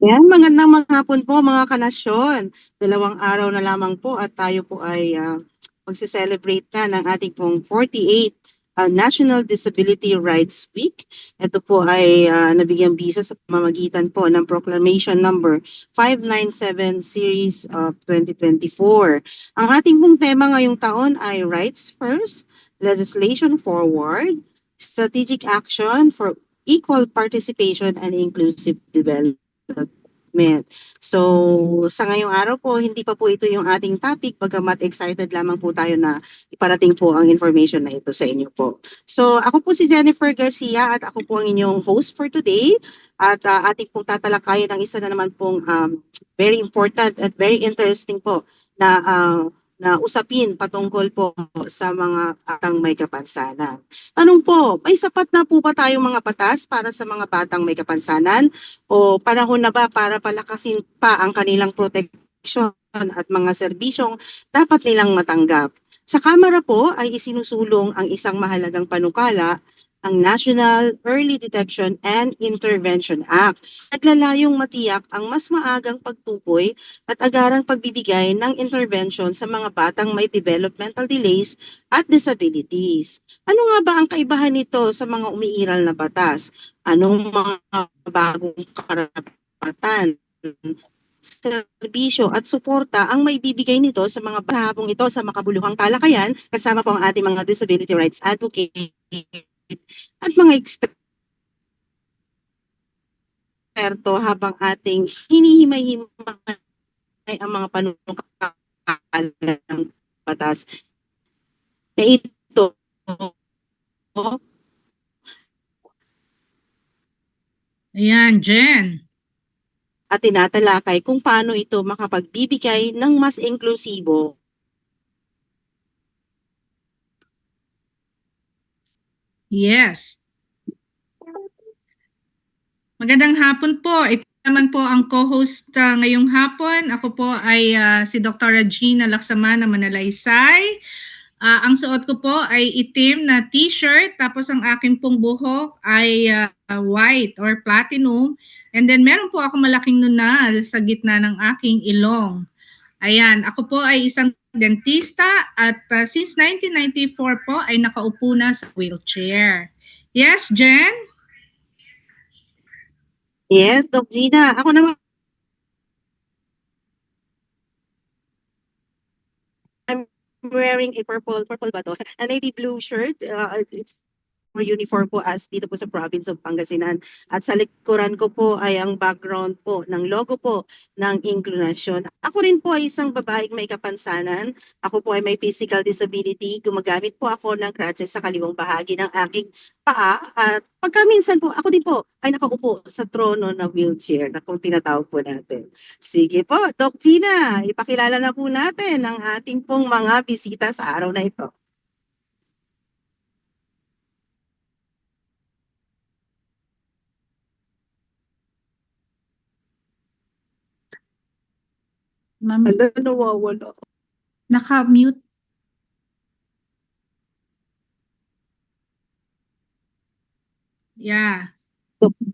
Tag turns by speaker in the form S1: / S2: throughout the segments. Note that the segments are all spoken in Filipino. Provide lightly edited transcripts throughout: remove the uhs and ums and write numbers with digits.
S1: Yan, magandang maghapon po mga kanasyon. 2 araw na lamang po at tayo po ay magse-celebrate na ng ating pong 48th National Disability Rights Week. Ito po ay nabigyang bisa sa pamamagitan po ng Proclamation Number 597 Series of 2024. Ang ating pong tema ngayong taon ay Rights First, Legislation Forward, Strategic Action for Equal Participation and Inclusive Development. So, sa ngayong araw po, hindi pa po ito yung ating topic, bagamat excited lamang po tayo na iparating po ang information na ito sa inyo po. So, ako po si Jennifer Garcia at ako po ang inyong host for today at ating pong tatalakayin ang isa na naman pong very important at very interesting po na usapin patungkol po sa mga batang may kapansanan. Tanong po, may sapat na po ba tayong mga batas para sa mga batang may kapansanan? O panahon na ba para palakasin pa ang kanilang proteksyon at mga serbisyong dapat nilang matanggap? Sa Kamara po ay isinusulong ang isang mahalagang panukala, ang National Early Detection and Intervention Act. Naglalayong matiyak ang mas maagang pagtukoy at agarang pagbibigay ng intervention sa mga batang may developmental delays at disabilities. Ano nga ba ang kaibahan nito sa mga umiiral na batas? Anong mga bagong karapatan, serbisyo at suporta ang maibibigay nito sa mga pahabong ito sa makabuluhang talakayan kasama po ang ating mga disability rights advocate at mga eksperto habang ating hinihimay-himay ang mga panukala ng batas na ito
S2: Ayan, Jen.
S1: at tinatalakay kung paano ito makapagbibigay ng mas inklusibo.
S2: Yes. Magandang hapon po. Ito naman po ang co-host ngayong hapon. Ako po ay si Dr. Gina Laksamana Manalaysay. Ang suot ko po ay itim na t-shirt, tapos ang akin pong buhok ay white or platinum. And then meron po ako malaking nunal sa gitna ng aking ilong. Ayan, ako po ay isang dentista at since 1994 po ay nakaupo na sa wheelchair. Yes, Jen?
S1: Yes, Doc Gina. Ako naman, I'm wearing a purple ba to? A navy blue shirt. It's uniform po as dito po sa province of Pangasinan. At sa likuran ko po ay ang background po ng logo po ng Inclination. Ako rin po ay isang babaeng may kapansanan. Ako po ay may physical disability. Gumagamit po ako ng crutches sa kaliwang bahagi ng aking paa. At pagkaminsan po, ako din po ay nakaupo sa trono na wheelchair na kung tinatawag po natin. Sige po, Doc Gina, ipakilala na po natin ang ating pong mga bisita sa araw na ito.
S2: Ma'am,
S1: Ala, nawawala.
S2: naka-mute. Yeah.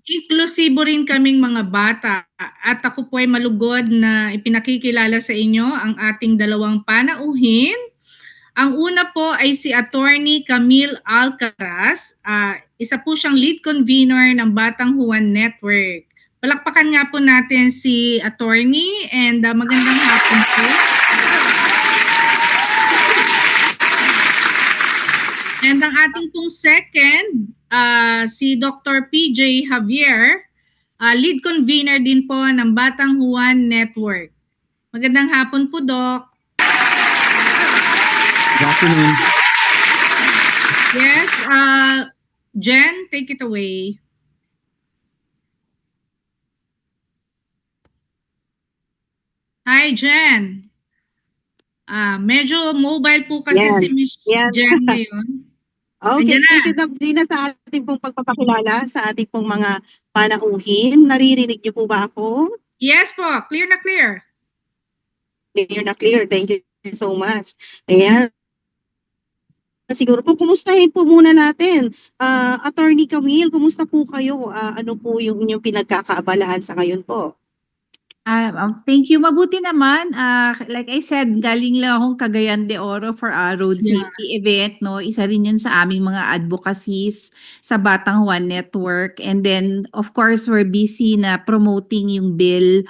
S2: Inklusibo rin kaming mga bata at ako po ay malugod na ipinakikilala sa inyo ang ating dalawang panauhin. Ang una po ay si Attorney Camille Alcaraz. Isa po siyang lead convener ng Batang Juan Network. Palakpakan nga po natin si Attorney and magandang hapon po. And ang ating pong second, si Dr. PJ Javier, lead convener din po ng Batang Juan Network. Magandang hapon po, Doc.
S3: Good afternoon.
S2: Yes, Jen, take it away. Hi, Jen. Medyo mobile po kasi
S1: Yes.
S2: si Miss
S1: Yes.
S2: Jen ngayon.
S1: Okay,
S2: Andyan na.
S1: thank you, Doc Gina, sa ating pong pagpapakilala, sa ating pong mga panauhin. Naririnig niyo po ba ako?
S2: Yes po, clear na clear.
S1: Clear na clear. Thank you so much. Ayan. Siguro po, kumustahin po muna natin. Attorney Camille, kumusta po kayo? Ano po yung inyong pinagkakaabalahan sa ngayon po?
S3: Thank you. Mabuti naman. Like I said, galing lang akong Cagayan de Oro for a road
S2: Yeah.
S3: safety event, no? Isa rin yun sa aming mga advocacies sa Batang Juan Network. And then, of course, we're busy na promoting yung bill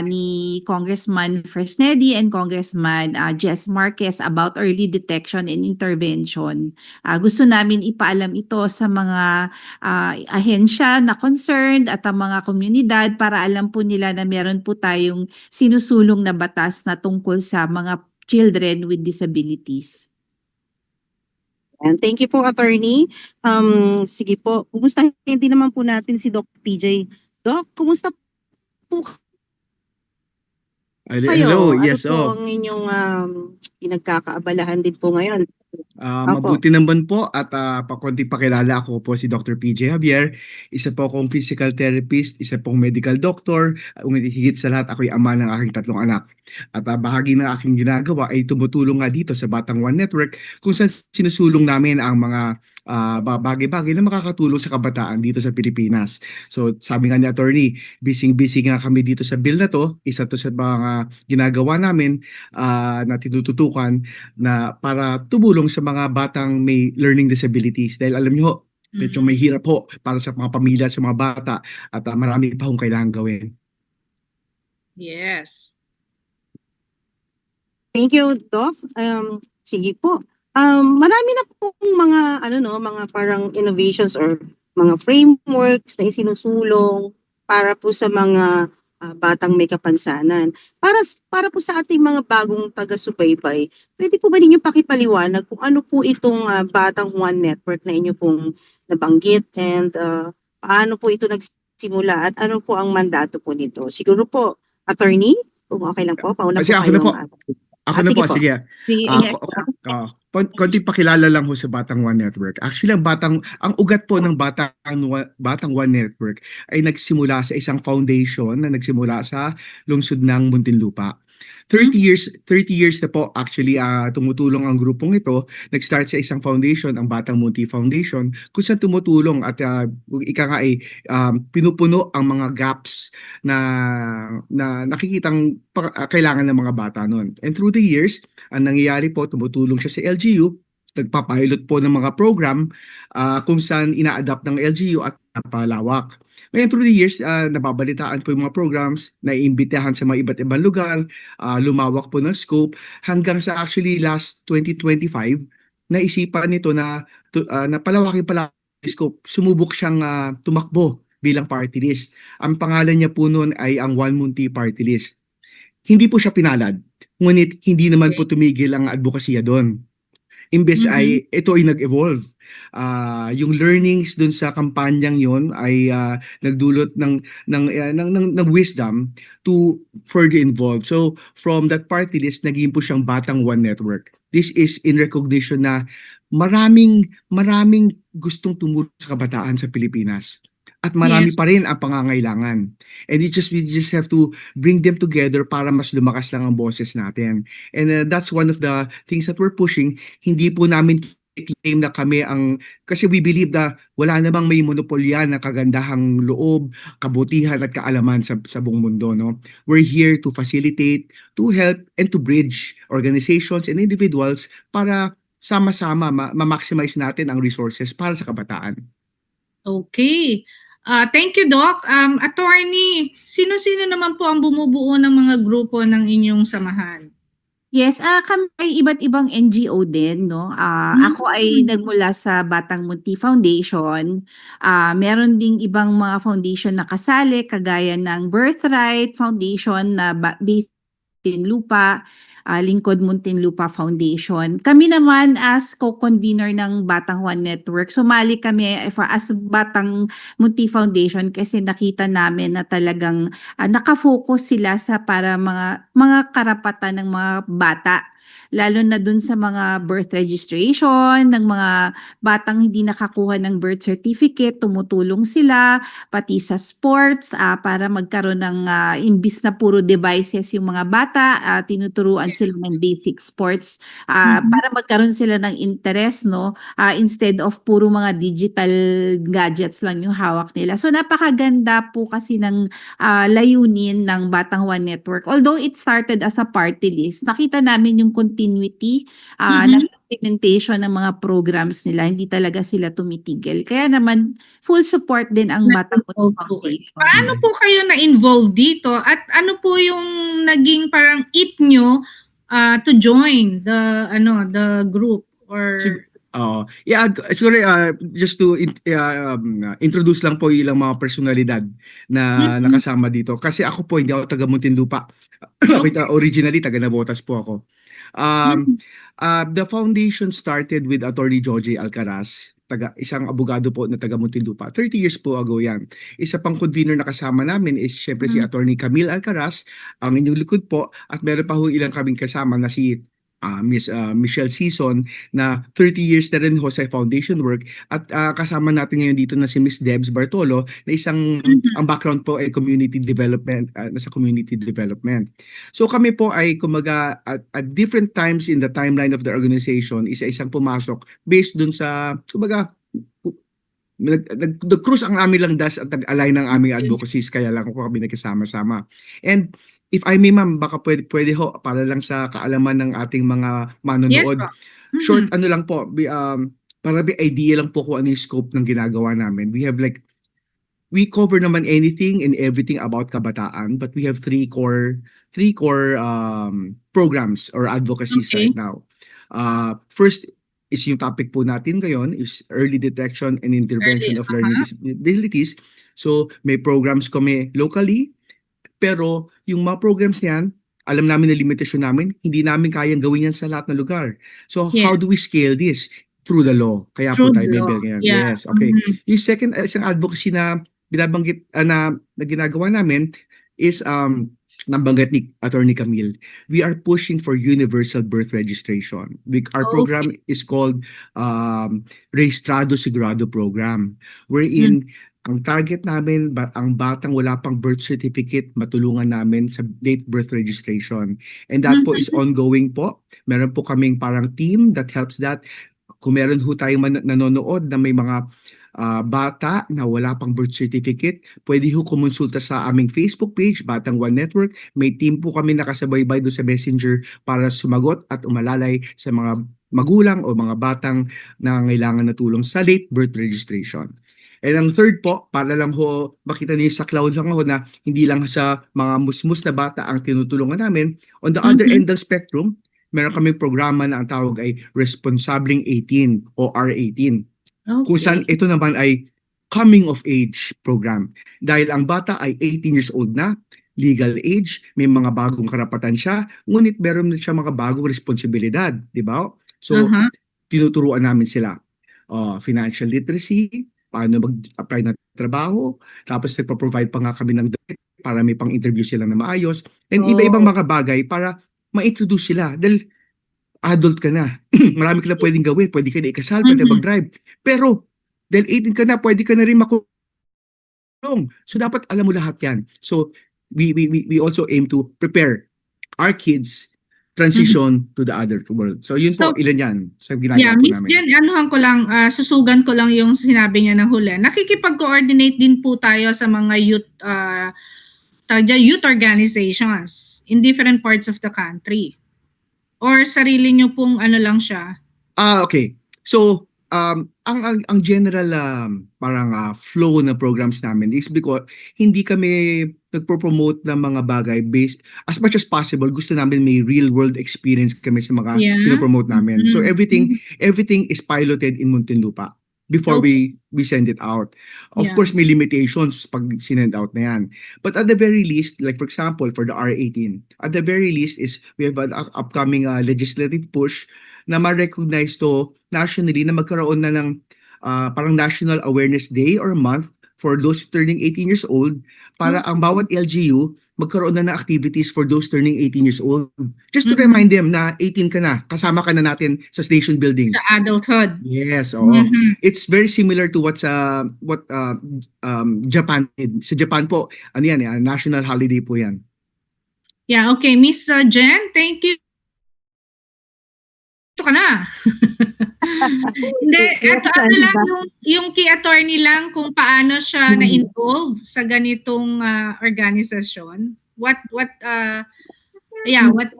S3: ni Congressman Fresnedi and Congressman Jess Marquez about early detection and intervention. Gusto namin ipaalam ito sa mga ahensya na concerned at ang mga komunidad para alam po nila na meron po tayong sinusulong na batas na tungkol sa mga children with disabilities.
S1: And thank you po, attorney. Sige po, kumustahin din naman po natin si Doc PJ. Doc, kumusta po kayo?
S4: Hello, yes,
S1: Ano po ang inyong pinagkakaabalahan din po ngayon? Opo.
S4: Mabuti naman po at pakonting pakilala, ako po si Dr. PJ Javier. Isa po akong physical therapist, isa pong medical doctor. Higit sa lahat, ako'y ama ng aking 3 anak. At bahagi ng aking ginagawa ay tumutulong nga dito sa Batang Juan Network kung saan sinusulong namin ang mga bagay-bagay na makakatulong sa kabataan dito sa Pilipinas. So sabi nga ni attorney, busy nga kami dito sa bill na to. Isa to sa mga ginagawa namin na tinututukan na para tumulong sa mga batang may learning disabilities. Dahil alam niyo, medyo may hirap po para sa mga pamilya, sa mga bata at marami pa hong kailangan gawin.
S2: Yes.
S1: Thank you, Doc. Sige po. Marami na pong mga parang innovations or mga frameworks na isinusulong para po sa mga batang may kapansanan. Para po sa ating mga bagong taga-subaybay, pwede po ba ninyo pakipaliwanag kung ano po itong Batang Juan Network na inyo pong nabanggit and paano po ito nagsimula at ano po ang mandato po nito? Siguro po, attorney, kung okay lang po, pauna po
S4: Kasi ako na po. Ako na
S1: sige
S4: po,
S1: po.
S4: sige.
S3: Sige,
S4: Konting pakilala lang ho sa Batang Juan Network. Actually, ang ugat po ng Batang Juan Network ay nagsimula sa isang foundation na nagsimula sa lungsod ng Muntinlupa. 30 years na po actually tumutulong ang grupong ito. Nag-start sa isang foundation, ang Batang Munti Foundation, kung saan tumutulong at pinupuno ang mga gaps na nakikitang kailangan ng mga bata noon. And through the years, ang nangyayari po, tumutulong siya sa LGU, nagpapilot po ng mga program kung saan ina-adapt ng LGU at napalawak. Ngayon through the years, nababalitaan po yung mga programs, naiimbitahan sa mga iba't ibang lugar, lumawak po ng scope, hanggang sa actually last 2025, naisipan nito na palawakin pala yung scope. Sumubok siyang tumakbo bilang party list. Ang pangalan niya po noon ay ang Juan Munti Party List. Hindi po siya pinalad, ngunit hindi naman po tumigil ang advokasya doon. Imbes ay ito ay nag-evolve. Yung learnings dun sa kampanyang yon ay nagdulot ng wisdom to further involve. So from that party list, naging po siyang Batang Juan Network. This is in recognition na maraming gustong tumulong sa kabataan sa Pilipinas. At marami pa rin ang pangangailangan. And we just have to bring them together para mas lumakas lang ang boses natin. And that's one of the things that we're pushing. Hindi po namin claim na kami kasi we believe na wala namang may monopolya na kagandahang loob, kabutihan at kaalaman sa buong mundo. No? We're here to facilitate, to help, and to bridge organizations and individuals para sama-sama ma-maximize natin ang resources para sa kabataan.
S2: Okay. Thank you, Doc. Attorney, sino-sino naman po ang bumubuo ng mga grupo ng inyong samahan?
S3: Yes, kami ay iba't ibang NGO din, no? Ako ay nagmula sa Batang Munti Foundation. Meron ding ibang mga foundation na kasali, kagaya ng Birthright Foundation na based in Muntinlupa, Lingkod Muntinlupa Foundation. Kami naman as co-convener ng Batang Juan Network, sumali kami as Batang Munti Foundation kasi nakita namin na talagang nakafocus sila sa para mga karapatan ng mga bata, lalo na dun sa mga birth registration ng mga batang hindi nakakuha ng birth certificate. Tumutulong sila pati sa sports para magkaroon ng imbis na puro devices yung mga bata, bata, tinuturuan sila ng basic sports para magkaroon sila ng interest, no? Instead of puro mga digital gadgets lang yung hawak nila. So napakaganda po kasi ng layunin ng Batang One Network. Although it started as a party list, nakita namin yung continuity ng implementation ng mga programs nila. Hindi talaga sila tumitigil. Kaya naman, full support din ang Batang One Foundation.
S2: Paano po kayo na-involve dito at ano po yung naging parang nyo to join the group or
S4: Siguro just to introduce lang po ilang mga personalidad na nakasama dito. Kasi ako po, hindi ako taga Muntinlupa. Originally, taga Navotas po ako. The foundation started with Attorney Joji Alcaraz, isang abogado po na taga Muntinlupa. 30 years po ago yan. Isa pang convener na kasama namin is syempre si Attorney Camille Alcaraz, ang inyong likod po, at meron pa ho ilang kaming kasama na si Miss Michelle Season na 30 years na rin ho sa foundation work, at kasama natin ngayon dito na si Miss Debs Bartolo na ang background po ay community development, nasa community development. So kami po ay kumaga at different times in the timeline of the organization, isa-isang pumasok based dun sa kumaga nag-cruise ang aming langdas at nag-align ng aming advocacies, kaya lang po kami nagkasama-sama. And if I may, ma'am, baka pwede ho, para lang sa kaalaman ng ating mga manonood.
S2: Yes,
S4: Short ano lang po, para may idea lang po kung ano yung scope ng ginagawa namin. We cover naman anything and everything about kabataan, but we have three core programs or advocacies right now. First is yung topic po natin ngayon is early detection and intervention of learning disabilities. So may programs kami locally, pero yung mga programs niyan, alam namin na limitasyon namin, hindi namin kayang gawin yan sa lahat ng lugar. So how do we scale this? Through the law. Kaya po tayo may bill ngayon.
S2: Yeah.
S4: Yes, okay. Yung second, isang advocacy na binabanggit na ginagawa namin is nabanggit ni Attorney Camille. We are pushing for universal birth registration. Our program is called Registrado Sigurado Program, wherein ang target namin, ang batang wala pang birth certificate, matulungan namin sa date birth registration. And that po is ongoing po. Meron po kaming parang team that helps that. Kung meron ho tayong nanonood na may mga bata na wala pang birth certificate, pwede ho kumonsulta sa aming Facebook page, Batang One Network. May team po kami nakasabay-bay doon sa Messenger para sumagot at umalalay sa mga magulang o mga batang nangangailangan na tulong sa late birth registration. And ang third po, para lang ho makita niyo sa cloud lang ho na hindi lang sa mga musmus na bata ang tinutulungan namin. On the other end of the spectrum, meron kaming programa na ang tawag ay Responsabling 18 o R18. Kung saan ito naman ay coming of age program. Dahil ang bata ay 18 years old na, legal age, may mga bagong karapatan siya, ngunit meron na siya mga bagong responsibilidad, di ba? So, tinuturuan namin sila. Financial literacy, paano mag-apply ng trabaho, tapos nagpo-provide pa nga kami ng para may pang-interview sila na maayos, and iba-ibang mga bagay para ma-introduce sila. Dahil adult ka na. Marami ka na pwedeng gawin. Pwede ka na ikasal, pwede mag-drive. Pero, dahil 18 ka na, pwede ka na rin makulong. So, dapat alam mo lahat yan. So, we also aim to prepare our kids transition to the other world. So, yun po, ilan yan sa ginagawa po
S2: Miss
S4: namin.
S2: Jen, anuhan ko lang, susugan ko lang yung sinabi niya ng huli. Nakikipag-coordinate din po tayo sa mga youth organizations in different parts of the country. Or sarili nyo pong ano lang siya?
S4: Okay. So, ang general parang flow ng programs namin is because hindi kami nagpo-promote ng mga bagay based, as much as possible, gusto namin may real world experience kami sa mga pinopromote namin. So everything is piloted in Muntinlupa before we send it out. Of course, may limitations pag sinend out na yan. But at the very least, like for example, for the R18, at the very least is we have an upcoming legislative push na ma-recognize to nationally na magkaroon na ng parang National Awareness Day or month for those turning 18 years old para ang bawat LGU magkaroon na ng activities for those turning 18 years old. Just to remind them na 18 ka na, kasama ka na natin sa station building.
S2: Sa adulthood.
S4: Yes, it's very similar to what Japan did. Sa Japan po, ano yan, national holiday po yan.
S2: Yeah, okay. Miss Jen, thank you. Ito ka na. Hindi,
S3: Yes,
S2: ano lang
S3: Sandra.
S2: yung key attorney lang kung paano siya
S3: Hmm.
S2: na-involve sa ganitong organisasyon. What
S3: Hmm.
S2: what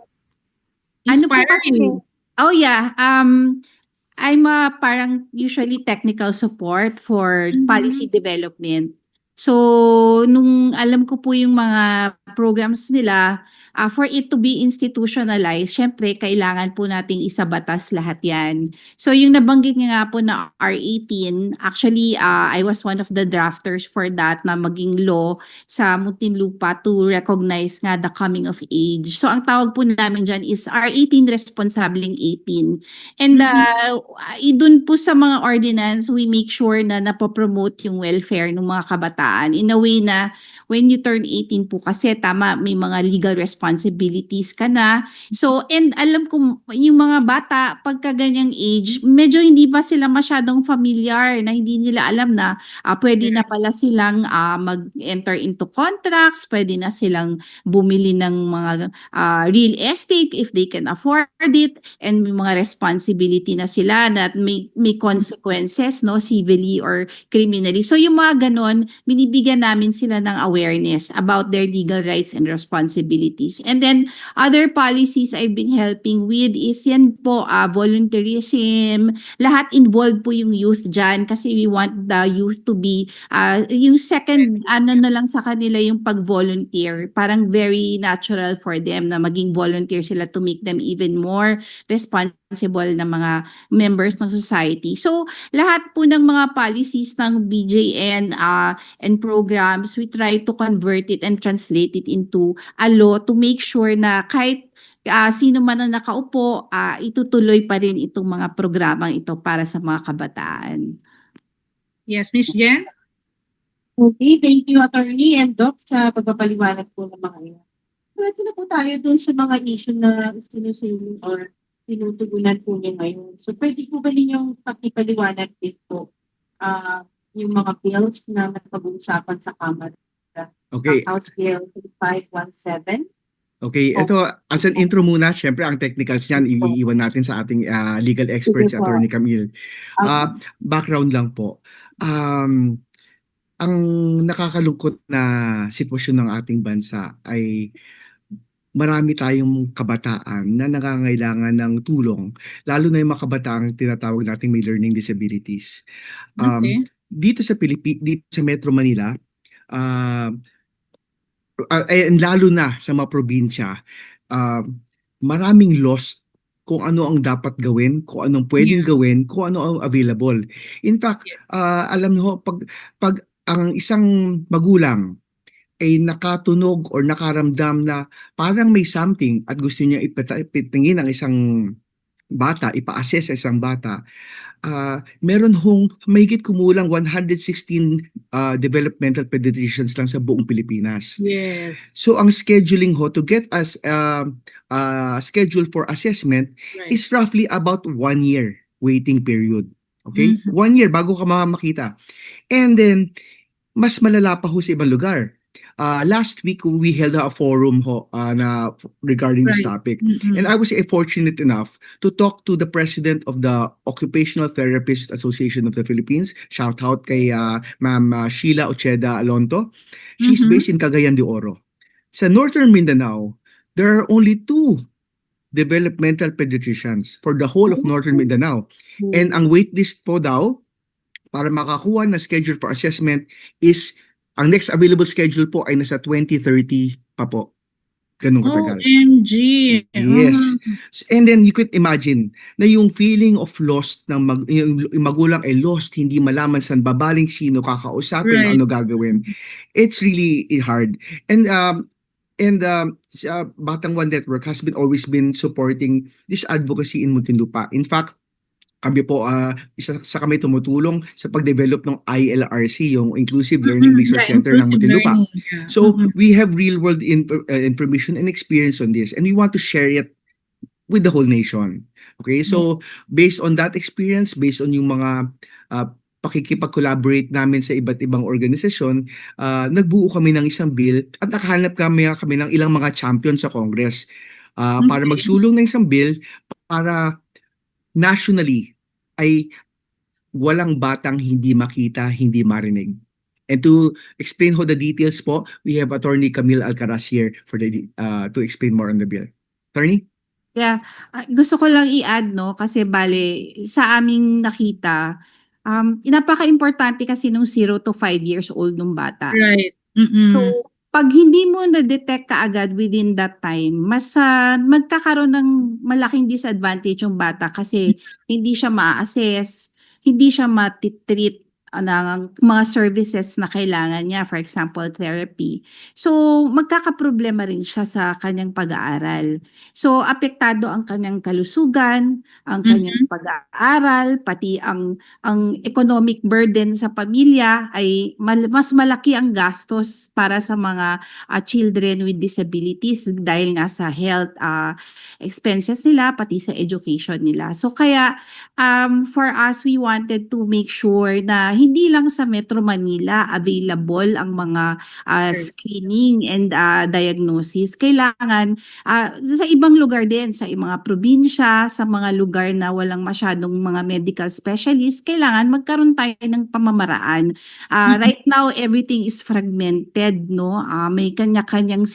S3: Ano po
S2: inspired
S3: kasi,
S2: you?
S3: oh yeah, I'm a parang usually technical support for policy development. So, nung alam ko po yung mga programs nila, for it to be institutionalized, syempre kailangan po nating isabatas lahat yan. So, yung nabanggit niya nga po na R18, actually, I was one of the drafters for that na maging law sa Muntinlupa to recognize nga the coming of age. So, ang tawag po namin dyan is R18 Responsabling 18. And dun po sa mga ordinance, we make sure na napopromote yung welfare ng mga kabataan in a way na when you turn 18 po kasi tama, may mga legal responsibilities ka na. So, and alam ko yung mga bata, pagka ganyang age, medyo hindi pa sila masyadong familiar na hindi nila alam na pwede na pala silang mag-enter into contracts, pwede na silang bumili ng mga real estate if they can afford it, and may mga responsibility na sila na may consequences, no, civilly or criminally. So yung mga ganon, binibigyan namin sila ng awareness about their legal rights and responsibilities. And then other policies I've been helping with is yan po, volunteerism, lahat involved po yung youth dyan kasi we want the youth to be, yung second ano na lang sa kanila yung pag-volunteer, parang very natural for them na maging volunteer sila to make them even more responsible na mga members ng society. So, lahat po ng mga policies ng BJN and programs, we try to convert it and translate it into a law to make sure na kahit sino man ang nakaupo, itutuloy pa rin itong mga programang ito para sa mga kabataan.
S2: Yes, Miss Jen?
S1: Okay, thank you, Attorney and Doc, sa pagpapaliwanag po ng mga yan. Pwede na po tayo dun sa mga issue na sinusunod or tinutugunan po niyo ngayon. So, pwede po ba ninyong pakipaliwanag din po yung mga bills na napag-uusapan sa Kamara?
S4: Okay.
S1: House Bill 3517.
S4: Okay, ito as an intro muna, syempre ang technicals niyan iiwan natin sa ating legal expert, si
S1: Sige po.
S4: Attorney Camille. Background lang po. Ang nakakalungkot na sitwasyon ng ating bansa ay marami tayong kabataan na nangangailangan ng tulong, lalo na yung mga kabataang tinatawag nating may learning disabilities.
S2: Okay.
S4: Dito sa dito sa Metro Manila, and lalo na sa mga probinsya, maraming lost kung ano ang dapat gawin, kung anong pwedeng gawin, kung ano ang available. In fact, alam niyo, pag ang isang magulang ay nakatunog or nakaramdam na parang may something at gusto niya ipatingin ang isang bata, ipa-assess sa isang bata, meron hong mahigit kumulang 116 developmental pediatricians lang sa buong Pilipinas.
S2: Yes.
S4: So ang scheduling ho to get us schedule for assessment
S2: Right.
S4: is roughly about 1 year waiting period. Okay? 1 year bago ka makita. And then, mas malala pa ho sa ibang lugar. Last week, we held a forum ho na regarding this
S2: Right.
S4: topic. And I was fortunate enough to talk to the president of the Occupational Therapist Association of the Philippines. Shout out kay Ma'am Sheila Ocheda Alonto. She's based in Cagayan de Oro. Sa Northern Mindanao, there are only 2 developmental pediatricians for the whole of Northern Mindanao. And ang waitlist po daw para makakuha na schedule for assessment is ang next available schedule po ay nasa 2030 pa po. Ganun katagal.
S2: OMG.
S4: Yes. And then you could imagine na yung feeling of lost ng yung magulang ay lost, hindi malaman saan babaling, sino kakausapin,
S2: Right.
S4: ano gagawin. It's really hard. And Batang One Network has always been supporting this advocacy in Muntinlupa. In fact, kami po, isa sa kami tumutulong sa pag-develop ng ILRC, yung Inclusive Learning Resource Center ng Muntinlupa. So, we have real-world information and experience on this, and we want to share it with the whole nation. Okay, so based on that experience, based on yung mga pakikipag-collaborate namin sa iba't ibang organisasyon, nagbuo kami ng isang bill at nakahanap kami ng ilang mga champion sa Congress para
S2: Okay.
S4: magsulong ng isang bill para nationally ay walang batang hindi makita, hindi marinig. And to explain how the details po, we have Attorney Camille Alcaraz here to explain more on the bill. Attorney?
S3: Yeah, gusto ko lang i-add, no, kasi bale sa aming nakita, napaka-importante kasi nung 0 to 5 years old nung bata.
S2: Right. Mm-mm.
S3: So, pag hindi mo na-detect kaagad within that time, mas magkakaroon ng malaking disadvantage yung bata kasi hindi siya ma-assess, hindi siya matitreat ng mga services na kailangan niya, for example, therapy. So, magkakaproblema rin siya sa kanyang pag-aaral. So, apektado ang kanyang kalusugan, ang kanyang pag-aaral, pati ang economic burden sa pamilya ay mas malaki ang gastos para sa mga children with disabilities dahil nga sa health expenses nila pati sa education nila. So kaya for us, we wanted to make sure na hindi lang sa Metro Manila available ang mga screening and diagnosis. Kailangan sa ibang lugar din, sa mga probinsya, sa mga lugar na walang masyadong mga medical specialist, kailangan magkaroon tayo ng pamamaraan. Right now, everything is fragmented, no? May kanya-kanyang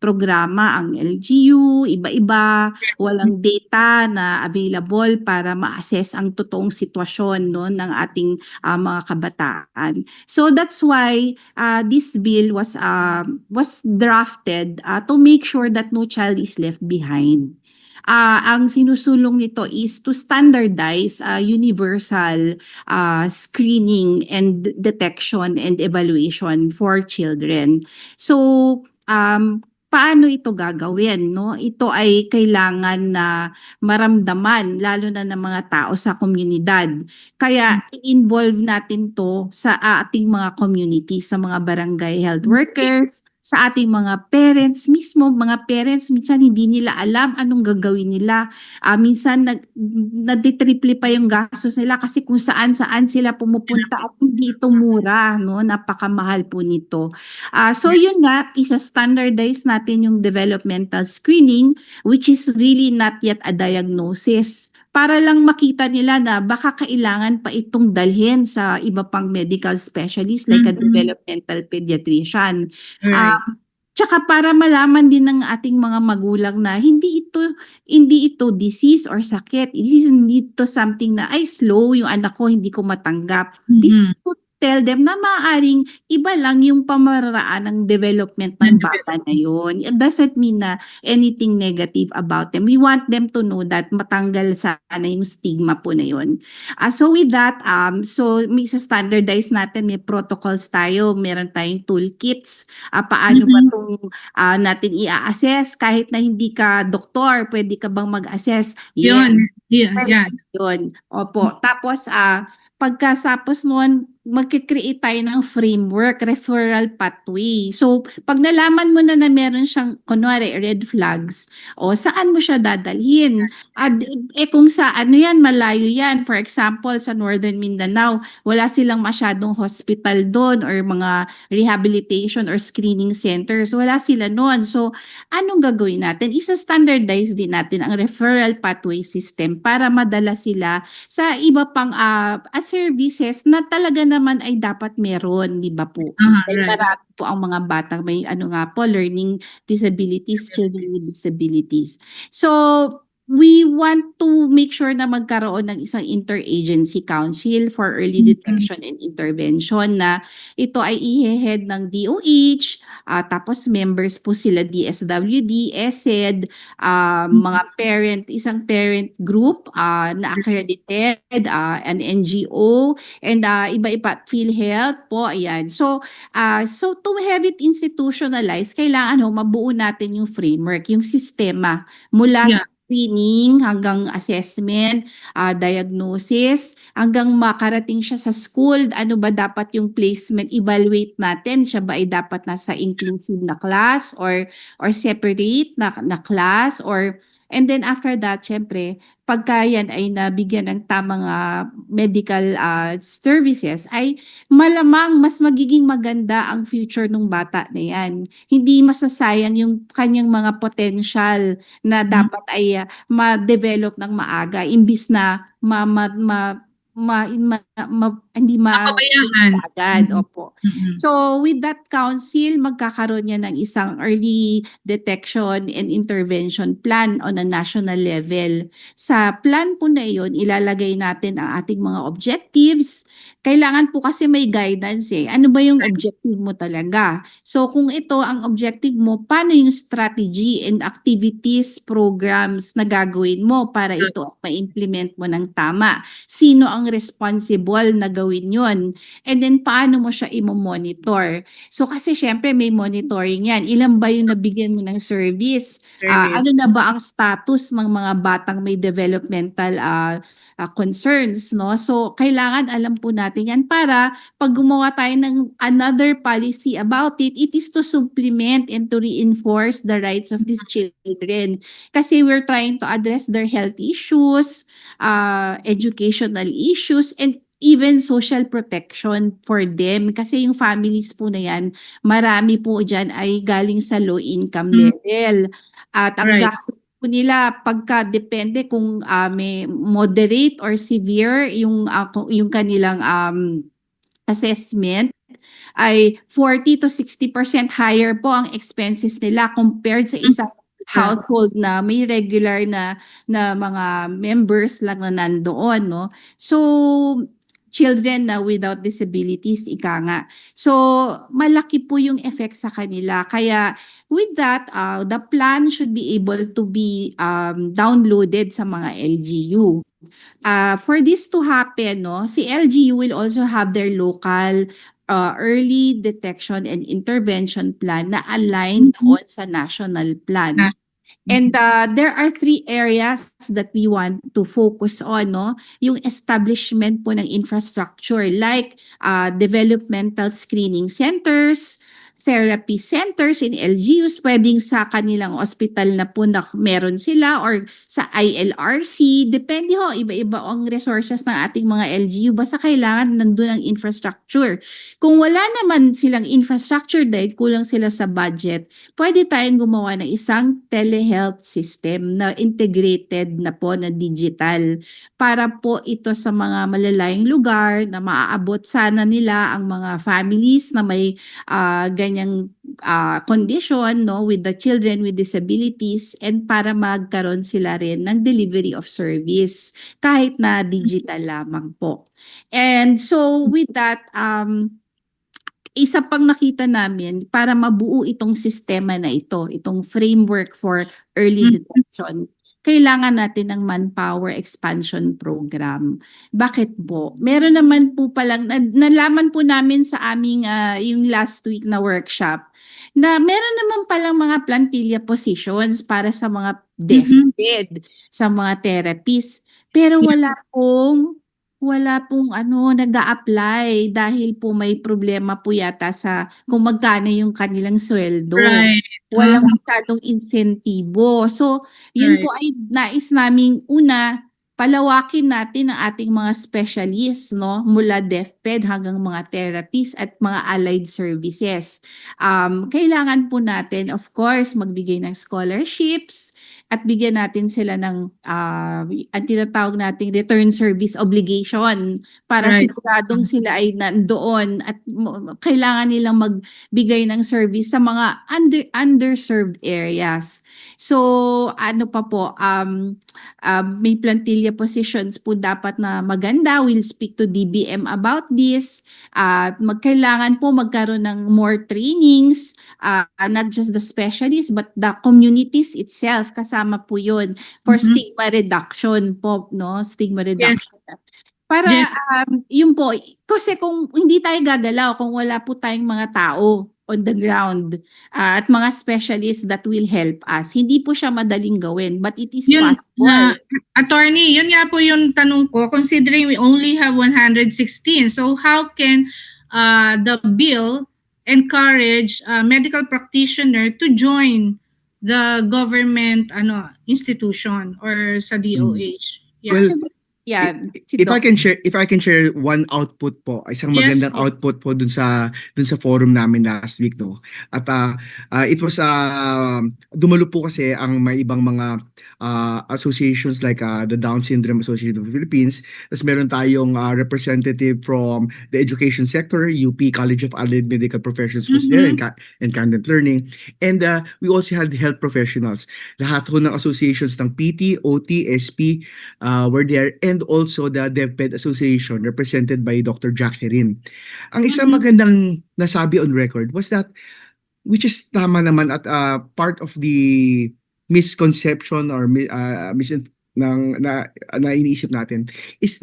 S3: programa ang LGU, iba-iba, walang data na available para ma-assess ang totoong sitwasyon, no, ng ating mga kabataan. So that's why this bill was drafted to make sure that no child is left behind. Ang sinusulong nito is to standardize universal screening and detection and evaluation for children. So, paano ito gagawin, no? Ito ay kailangan na maramdaman lalo na ng mga tao sa komunidad. Kaya i-involve natin to sa ating mga community, sa mga barangay health workers, sa ating mga parents mismo. Mga parents minsan hindi nila alam anong gagawin nila. Minsan naditriple pa yung gastos nila kasi kung saan-saan sila pumupunta at hindi ito mura, no? Napakamahal po nito. So yun nga, isa-standardize natin yung developmental screening, which is really not yet a diagnosis, para lang makita nila na baka kailangan pa itong dalhin sa iba pang medical specialist like a developmental pediatrician.
S2: Right.
S3: Tsaka para malaman din ng ating mga magulang na hindi ito disease or sakit. Hindi ito something na ay slow yung anak ko, hindi ko matanggap. This to tell them na maaaring iba lang yung pamaraan ng development ng bata na yun. It doesn't mean na anything negative about them. We want them to know that matanggal sana yung stigma po na yun. So with that, so may standardize natin, may protocols tayo, meron tayong toolkits, paano ba itong natin i-assess kahit na hindi ka doktor, pwede ka bang mag-assess?
S2: Yun. Yeah.
S3: Yun. Opo. Tapos, pagkatapos noon, magkikreate tayo ng framework, referral pathway. So, pag nalaman mo na meron siyang, kunwari, red flags, saan mo siya dadalhin? Kung sa ano yan, malayo yan. For example, sa Northern Mindanao, wala silang masyadong hospital doon or mga rehabilitation or screening centers. Wala sila noon. So, anong gagawin natin? Isa-standardize din natin ang referral pathway system para madala sila sa iba pang services na talaga naman ay dapat meron, di ba po? Dahil
S2: Right.
S3: marami po ang mga bata may learning disabilities, children with disabilities. So, we want to make sure na magkaroon ng isang interagency council for early detection and intervention na ito ay i-head ng DOH, tapos members po sila DSWD, ESED, mga isang parent group na accredited, an NGO, and iba-iba, PhilHealth po, ayan. So to have it institutionalized, kailangan mabuo natin yung framework, yung sistema mula
S2: Yeah.
S3: screening hanggang assessment, diagnosis, hanggang makarating siya sa school. Ano ba dapat yung placement? Evaluate natin, siya ba ay dapat nasa inclusive na class or separate na class, or And then after that, syempre, pagka yan ay nabigyan ng tamang medical services, ay malamang mas magiging maganda ang future ng bata na yan. Hindi masasayang yung kanyang mga potential na dapat ay ma-develop ng maaga imbis na hindi
S2: Mapabayaan.
S3: agad.
S2: Mhm.
S3: Opo.
S2: Mm-mm.
S3: So with that council, magkakaroon niya ng isang early detection and intervention plan on a national level. Sa plan po na iyon, ilalagay natin ang ating mga objectives. Kailangan po kasi may guidance eh. Ano ba yung objective mo talaga? So kung ito ang objective mo, paano yung strategy and activities, programs na gagawin mo para ito ma-implement mo ng tama? Sino ang responsible na gawin yon? And then paano mo siya i-monitor? So kasi syempre may monitoring yan. Ilan ba yung nabigyan mo ng service? Ano na ba ang status ng mga batang may developmental concerns, no? So kailangan alam po natin yan para pag gumawa tayo ng another policy about it, it is to supplement and to reinforce the rights of these children. Kasi we're trying to address their health issues, educational issues, and even social protection for them. Kasi yung families po na yan, marami po dyan ay galing sa low income level. At ang
S2: Right.
S3: gastos po nila pagka depende kung may moderate or severe yung kanilang assessment, ay 40 to 60% higher po ang expenses nila compared sa isang household na may regular na mga members lang na nandoon, no? So children na without disabilities, ika nga. So malaki po yung effect sa kanila. Kaya with that, the plan should be able to be downloaded sa mga LGU. For this to happen, no, si LGU will also have their local early detection and intervention plan na aligned doon sa national plan. And there are 3 areas that we want to focus on, no? Yung establishment po ng infrastructure like developmental screening centers, therapy centers in LGUs, pwedeng sa kanilang hospital na po na meron sila or sa ILRC. Depende ho, iba-iba ang resources ng ating mga LGU. Basta kailangan nandun ang infrastructure. Kung wala naman silang infrastructure dahil kulang sila sa budget, pwede tayong gumawa ng isang telehealth system na integrated na po na digital para po ito sa mga malalayong lugar na maaabot sana nila ang mga families na may ganyang condition, no, with the children with disabilities, and para magkaroon sila rin ng delivery of service kahit na digital lamang po. And so with that, isa pang nakita namin para mabuo itong sistema na ito, itong framework for early detection, kailangan natin ng manpower expansion program. Bakit po? Meron naman po palang, nalaman po namin sa aming yung last week na workshop, na meron naman palang mga plantilla positions para sa mga deaf-ed, sa mga therapists. Pero wala pong nag-a-apply dahil po may problema po yata sa kung magkano yung kanilang sweldo.
S2: Right.
S3: Walang masyadong insentibo. So, yun po ay nais naming una, palawakin natin ang ating mga specialists, no, mula DepEd hanggang mga therapists at mga allied services. Kailangan po natin, of course, magbigay ng scholarships at bigyan natin sila ng ang tinatawag nating return service obligation para siguradong sila ay nandoon at kailangan nilang magbigay ng service sa mga underserved areas. So ano pa po, may plantilla positions po dapat na maganda. We'll speak to DBM about this. Kailangan po magkaroon ng more trainings, not just the specialists but the communities itself, kasama po yun for stigma reduction po, no? Stigma reduction. Para yun po, kasi kung hindi tayo gagalaw, kung wala po tayong mga tao on the ground at mga specialists that will help us, hindi po siya madaling gawin, but it is possible.
S2: Attorney, yun nga po yung tanong ko, considering we only have 116, so how can the bill encourage a medical practitioner to join the government institution or sa DOH. Yeah.
S4: Well,
S3: Yeah, si
S4: if I
S3: Doc.
S4: can share one output po, isang
S2: Yes
S4: magandang
S2: po.
S4: output po dun sa forum namin last week, no. At it was dumalo po kasi ang may ibang mga associations like the Down Syndrome Association of the Philippines. Tapos meron tayong representative from the education sector, UP College of Allied Medical Professions was there,
S2: Mhm.
S4: and Candent Learning. And we also had health professionals. Lahat ho ng associations ng PT, OT, SP were there, and also the DepEd Association represented by Dr. Jack Herin. Ang isang
S2: Mhm.
S4: magandang nasabi on record was that, which is tama naman at part of the misconception or na iniisip natin, is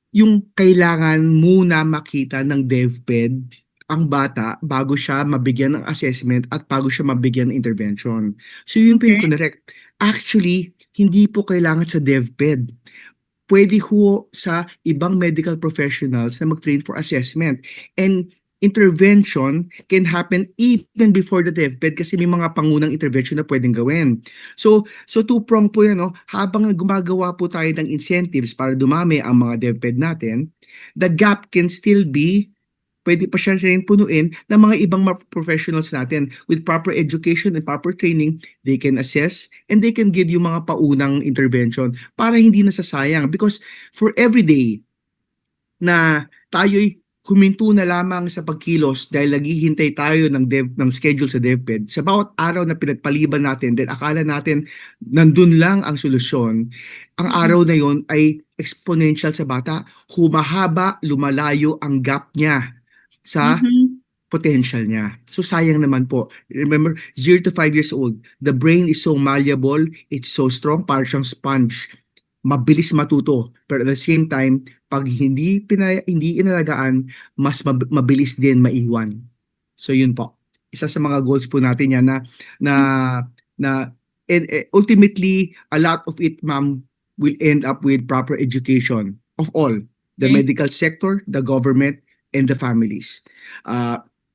S4: yung kailangan muna makita ng DepEd ang bata bago siya mabigyan ng assessment at bago siya mabigyan ng intervention. So yun po yung
S2: Okay.
S4: correct. Actually, hindi po kailangan sa DepEd. Pwede ho sa ibang medical professionals na mag-train for assessment. And intervention can happen even before the DepEd kasi may mga pangunang intervention na pwedeng gawin. So two-prong po yan, no? Habang gumagawa po tayo ng incentives para dumami ang mga DepEd natin, the gap can still be, pwede pa siya rin punuin ng mga ibang professionals natin. With proper education and proper training, they can assess and they can give you mga paunang intervention para hindi nasasayang. Because for every day na tayo'y huminto na lamang sa pagkilos dahil naghihintay tayo ng schedule sa DepEd, sa bawat araw na pinagpaliban natin, then akala natin nandun lang ang solusyon, ang araw na yon ay exponential sa bata. Humahaba, lumalayo ang gap niya sa
S2: Mhm.
S4: potential niya. So sayang naman po. Remember, 0 to 5 years old, the brain is so malleable, it's so strong, parang siyang sponge. Mabilis matuto. Pero at the same time, pag hindi inalagaan, mas mabilis din maiwan. So yun po. Isa sa mga goals po natin yan na na and ultimately a lot of it, ma'am, will end up with proper education of all, the
S2: Okay.
S4: medical sector, the government, and the families.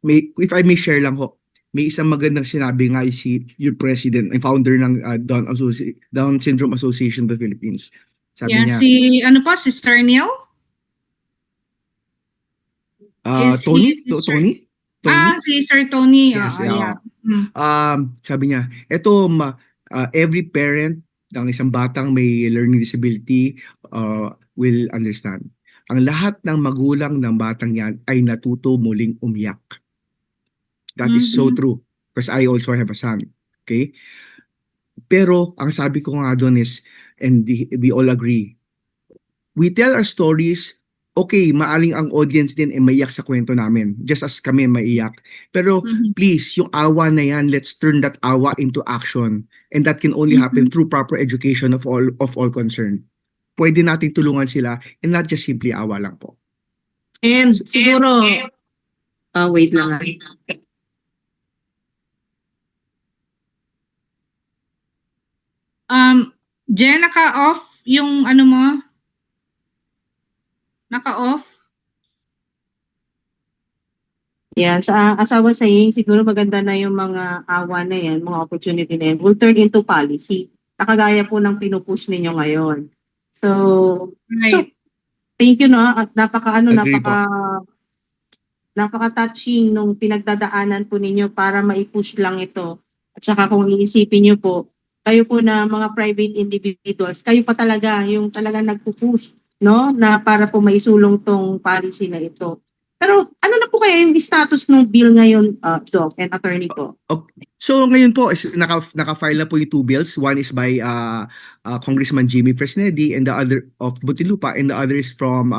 S4: If I may share lang ho, may isang magandang sinabi nga yung president, yung founder ng Down Syndrome Association of the Philippines. Sabi
S2: Yeah,
S4: niya,
S2: si Sir Neil? Is
S4: Tony?
S2: he Sir?
S4: Tony? Tony?
S2: Si Sir Tony.
S4: Yes,
S2: Yeah.
S4: sabi niya, every parent ng isang batang may learning disability will understand. Ang lahat ng magulang ng batang yan ay natuto muling umiyak. That is so
S2: Mhm.
S4: true. Because I also have a son. Okay? Pero ang sabi ko nga doon is, and we all agree, we tell our stories, okay, maaring ang audience din ay maiyak sa kwento namin, just as kami maiyak. Pero
S2: Mhm.
S4: please, yung awa na yan, let's turn that awa into action. And that can only happen through proper education of all concerned. Pwede nating tulungan sila and not just simply awa lang po.
S5: And siguro, wait lang ah.
S2: Jen, naka-off yung ano mo? Naka-off?
S1: Yan, sa asawa saying, siguro maganda na yung mga awa na yan, mga opportunity na yan, will turn into policy. Nakagaya po ng pinupush ninyo ngayon. So,
S2: Right.
S1: thank you, no? At
S4: Agree
S1: napaka-touching nung pinagdadaanan po ninyo para maipush lang ito. At saka kung iisipin nyo po, kayo po na mga private individuals, kayo pa talaga yung talagang nagpupush, no? Na para po maisulong tong policy na ito. Pero ano na po kaya yung status ng bill ngayon, Doc and Attorney po?
S4: So ngayon po is naka-file na po yung two bills. One is by Congressman Jimmy Fresnedi and the other of Muntinlupa, and the other is from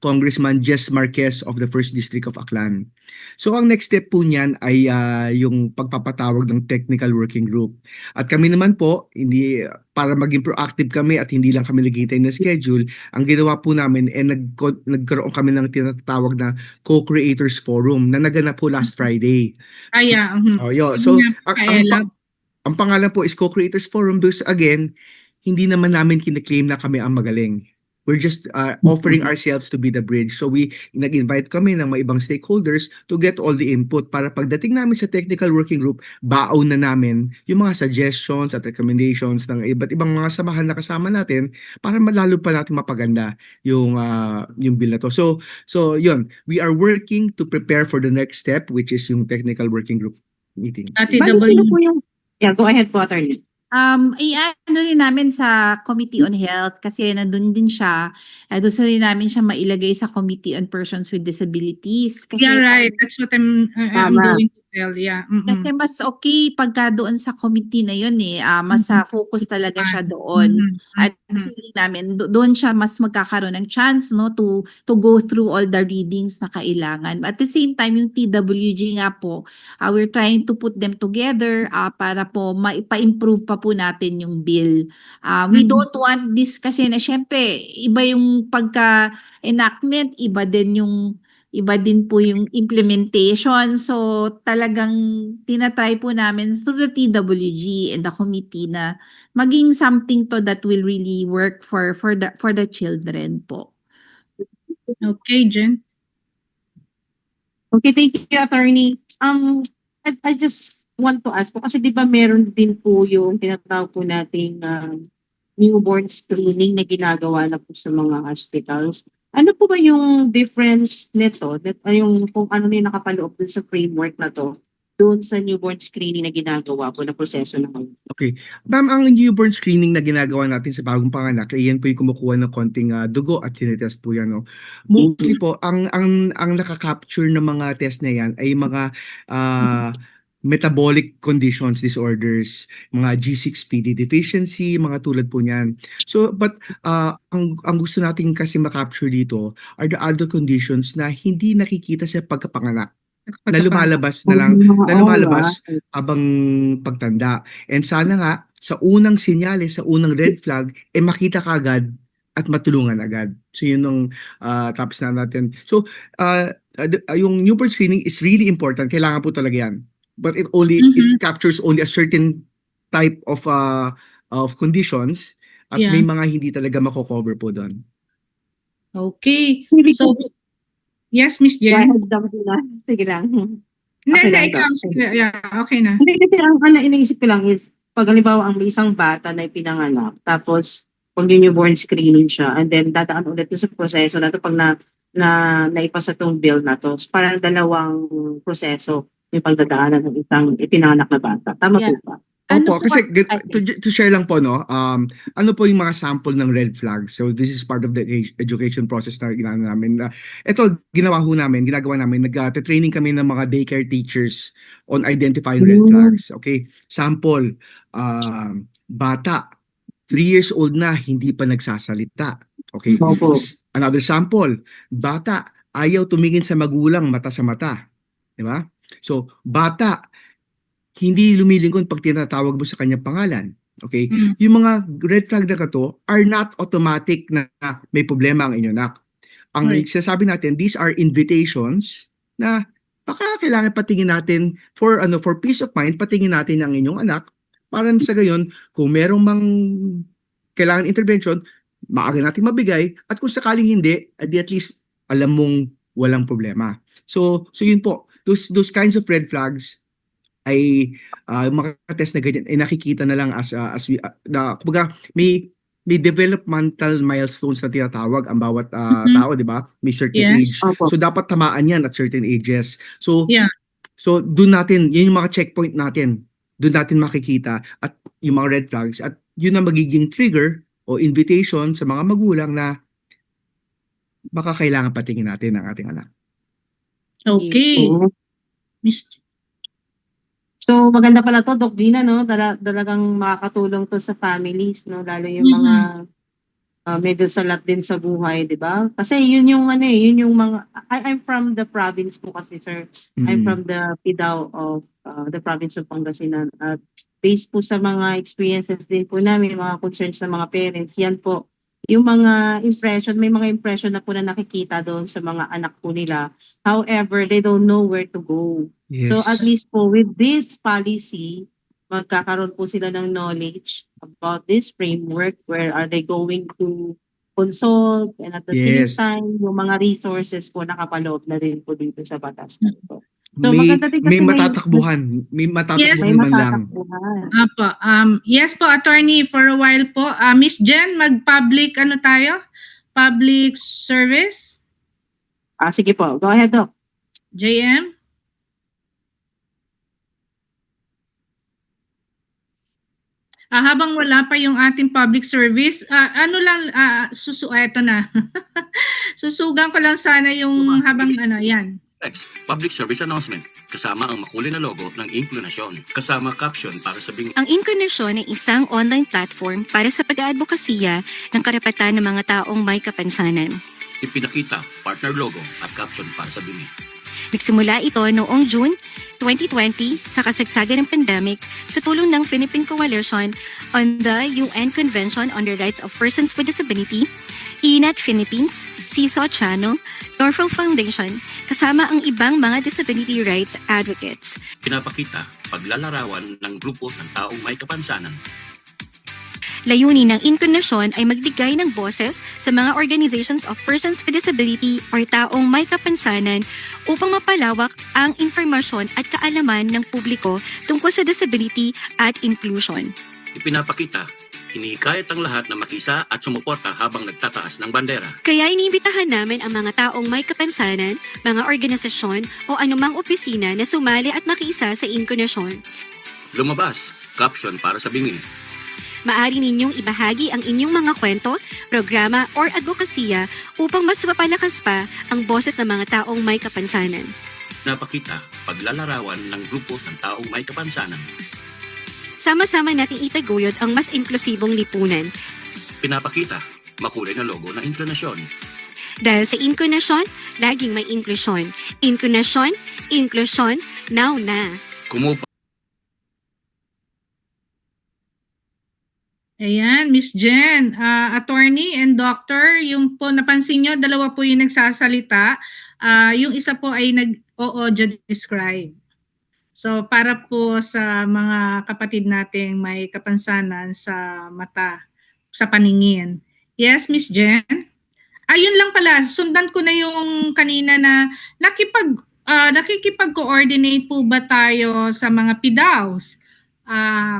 S4: Congressman Jess Marquez of the 1st District of Aklan. So ang next step po niyan ay yung pagpapatawag ng technical working group. At kami naman po, hindi para maging proactive kami at hindi lang kami naghihintay ng schedule, ang ginawa po namin ay nagkaroon kami ng tinatawag na Co-Creators Forum na naganap po last Friday.
S2: Yeah.
S4: Yo,
S2: Sige
S4: so
S2: nga, Kaela.
S4: ang pangalan po is Co-Creators Forum because again, hindi naman namin kine-claim na kami ang magaling. We're just offering ourselves to be the bridge. So nag-invite kami ng mga ibang stakeholders to get all the input para pagdating namin sa technical working group, baon na namin yung mga suggestions at recommendations ng iba't ibang mga samahan na kasama natin para lalo pa natin mapaganda yung bill na to. So yun, we are working to prepare for the next step, which is yung technical working group meeting.
S1: Bali, sino
S2: TW.
S1: po yung... Yeah, go ahead po, attorney.
S3: Ano rin namin sa Committee on Health kasi nandun din siya. Gusto rin namin siya mailagay sa Committee on Persons with Disabilities kasi
S2: Yeah, right. That's what I'm
S1: Tama.
S2: going to tell. Yeah.
S3: kasi mas okay pagka doon sa committee na yun mas focus talaga siya doon. At feeling namin doon siya mas magkakaroon ng chance no to go through all the readings na kailangan. At the same time yung TWG nga po, we're trying to put them together para po maipa-improve pa po natin yung bill. We don't want this kasi na syempre iba yung pagka-enactment, iba din po yung implementation. So talagang tinatry po namin through the TWG and the committee na maging something to that will really work for the children po.
S2: Okay, Jen.
S1: Okay, thank you, attorney. I just want to ask po, kasi di ba meron din po yung tinatawag po nating newborn screening na ginagawa na po sa mga hospitals. Ano po ba yung difference nito? Kung ano yung nakapaloob dun sa framework na to, doon sa newborn screening na ginagawa po na proseso naman?
S4: Okay. Ma'am, ang newborn screening na ginagawa natin sa bagong panganak, yan po yung kumukuha ng konting dugo at tinetest po yan. No? Mostly po, ang nakaka-capture ng mga test na yan ay mga metabolic conditions, disorders, mga G6PD deficiency, mga tulad po niyan. So, but ang gusto natin kasi ma-capture dito are the other conditions na hindi nakikita sa pagkapanganak. Na lumalabas na lang, na lumalabas habang pagtanda. And sana nga, sa unang sinyales, sa unang red flag, makita ka agad at matulungan agad. So yun ang tapos na natin. So, yung newborn screening is really important. Kailangan po talaga yan. But it captures only a certain type of conditions at
S2: Yeah.
S4: may mga hindi talaga mako-cover po doon.
S2: Okay. So, yes, Miss
S1: Go
S2: Jen.
S1: ahead, Dr. Dina. Sige lang.
S2: Hindi,
S1: Okay lang,
S2: ikaw.
S1: Doc.
S2: Sige, yeah, okay na.
S1: Hindi, kasi ang iniisip ko lang is, pag halimbawa ang may isang bata na ipinanganak, tapos pag newborn screening siya, and then dadaan ulit dun sa proseso na to pag naipasa tong bill na to. So, parang dalawang proseso yung pagdadaanan ng isang ipinanganak na bata. Tama
S3: Yeah.
S1: po ba?
S4: Opo,
S3: po
S4: kasi
S3: ay,
S4: to share lang po, no, ano po yung mga sample ng red flags? So this is part of the education process na ginagawa namin. Ito, ginagawa namin, nag-training kami ng mga daycare teachers on identifying red flags. Okay, sample, bata, 3 years old na, hindi pa nagsasalita. Okay,
S1: Opo.
S4: another sample, bata, ayaw tumingin sa magulang mata sa mata. Di ba? So, bata, hindi lumilingon pag tinatawag mo sa kanyang pangalan. Okay? Yung mga red flag na kato are not automatic na may problema ang inyong anak. Ang
S2: Right.
S4: sinasabi natin, these are invitations na baka kailangan patingin natin for peace of mind, patingin natin ang inyong anak para sa gayon, kung merong kailangan intervention, maaga natin mabigay at kung sakaling hindi, at least alam mong walang problema. So yun po, those kinds of red flags ay makatest na ganyan ay nakikita na lang as we kumbaga may developmental milestones na tinatawag ang bawat tao, di ba? May certain
S2: Yes.
S4: age.
S1: Opo.
S4: So dapat tamaan yan at certain ages. So
S2: Yeah.
S4: so doon natin, yun yung mga checkpoint natin. Doon natin makikita at yung mga red flags at yun ang magiging trigger o invitation sa mga magulang na baka kailangan patingin natin ang ating anak.
S2: Okay.
S1: Oo.
S2: Miss
S1: So maganda pala to, Doc Gina, no? Talagang makakatulong to sa families, no? Lalo yung mga medyo salat din sa buhay, di ba? Kasi yun yung yun yung mga I'm from the province po kasi, sir. I'm from the PIDAO of the province of Pangasinan. At based po sa mga experiences din po namin, mga concerns ng mga parents, yan po yung mga impression, may mga impression na po na nakikita doon sa mga anak po nila. However, they don't know where to go.
S4: Yes.
S1: So at least po with this policy, magkakaroon po sila ng knowledge about this framework. Where are they going to consult, and at the same
S4: Yes.
S1: time, yung mga resources po nakapaloob na rin po dito sa batas na ito. So,
S4: May
S1: maganda din
S4: may
S1: kasi
S4: matatakbuhan, may
S1: may
S4: matatakbuhan man lang.
S1: matatakbuhan.
S2: Apo, yes po, attorney, for a while po. Miss Jen, mag-public ano tayo? Public service?
S1: Sige po, go ahead, Doc.
S2: JM? Habang wala pa yung ating public service, eto na. Susugan ko lang sana yung habang ano, yan.
S6: Next, public service announcement. Kasama ang makulay na logo ng Inclinasyon. Kasama caption para sa bingi.
S7: Ang Inclinasyon ay isang online platform para sa pag-aadvokasya ng karapatan ng mga taong may kapansanan.
S6: Ipinakita, partner logo at caption para sa bingi.
S7: Nagsimula ito noong June 2020 sa kasagsagan ng pandemic sa tulong ng Philippine Coalition on the UN Convention on the Rights of Persons with Disability, INAT Philippines, CISO Channel, Dorfel Foundation, kasama ang ibang mga disability rights advocates.
S6: Pinapakita, paglalarawan ng grupo ng taong may kapansanan.
S7: Layunin ng Inclinasyon ay magbigay ng boses sa mga organizations of persons with disability or taong may kapansanan upang mapalawak ang informasyon at kaalaman ng publiko tungkol sa disability at inclusion.
S6: Ipinapakita, hinihikayat ang lahat na makisa at sumuporta habang nagtataas ng bandera.
S7: Kaya iniimbitahan namin ang mga taong may kapansanan, mga organisasyon o anumang opisina na sumali at makiisa sa Inclinasyon.
S6: Lumabas, caption para sa bingi.
S7: Maaari ninyong ibahagi ang inyong mga kwento, programa or advokasya upang mas mapalakas pa ang boses ng mga taong may kapansanan.
S6: Pinapakita, paglalarawan ng grupo ng taong may kapansanan.
S7: Sama-sama nating itaguyod ang mas inklusibong lipunan.
S6: Pinapakita, makulay na logo ng Inclinasyon.
S7: Dahil sa Inclinasyon, laging may inklusyon. Inclinasyon, inklusyon, now na.
S6: Kumupa
S2: Ayan, Miss Jen, attorney and doctor, yung po napansin nyo, dalawa po yung nagsasalita. Yung isa po ay nag-o-audio describe. So para po sa mga kapatid nating may kapansanan sa mata, sa paningin. Yes, Miss Jen? Ayun lang pala, sundan ko na yung kanina na nakikipag-coordinate po ba tayo sa mga PDAOs?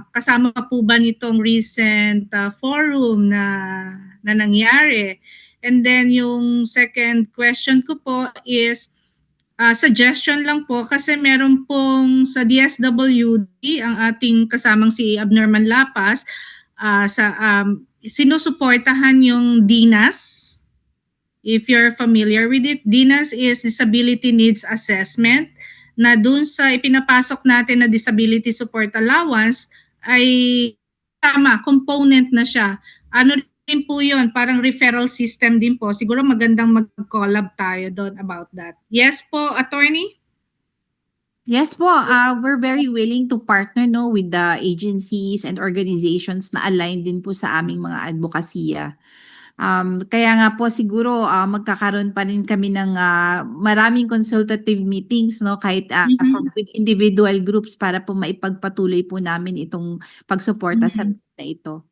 S2: Kasama po ba nitong recent forum na nangyari? And then yung second question ko po is suggestion lang po kasi meron pong sa DSWD ang ating kasamang si Abner Manlapas sinusuportahan yung DINAS. If you're familiar with it, DINAS is Disability Needs Assessment, na dun sa ipinapasok natin na disability support allowance ay component na siya. Ano rin po yun, parang referral system din po. Siguro magandang mag-collab tayo doon about that. Yes po, attorney?
S3: Yes po, we're very willing to partner with the agencies and organizations na aligned din po sa aming mga advokasya. Kaya nga po siguro magkakaroon pa rin kami ng maraming consultative meetings kahit with individual groups para po maipagpatuloy po namin itong pagsuporta sa na ito.